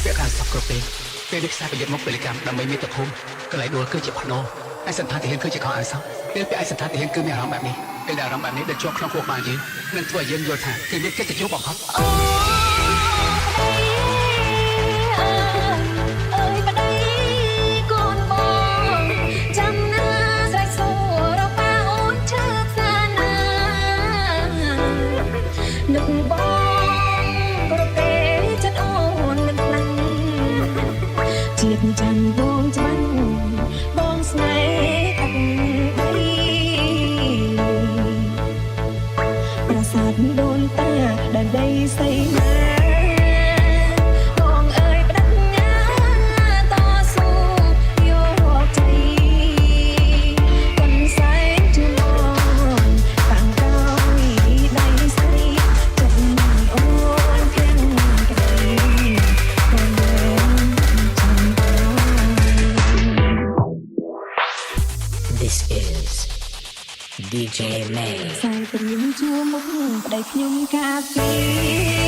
ពាក់ខាងសពគ្រប់ពេលនេះខ្សែប្រយុទ្ធមកពលកម្មដើម្បីមានតភូមិកន្លែងដួលគឺជាផណូឯសន្តានទាហានគឺជាខោអាវសពេលពាក់ឯសន្តានទាហានគឺមានអារម្មណ៍បែបនេះពេលដែលអារម្មណ៍បែបនេះដែលជាប់ក្នុងខួរក្បាលយើងនឹងធ្វើឲ្យយើងយល់ថាគឺមានកិត្តិយសបំផុតចាំបងចាំបងស្នេហ៍អត់ប្រាសាទដូនតាដែលដីសីមាបងអើយបដិញ្ញាតស៊ូយកជ័យកន្សែងជូនបងតាំងកោយដីសីចុះអូនភាំងក្ដីបងThis is DJ May ខ្សែព្រៀងជួមុខប្តីខ្ញុំកាពី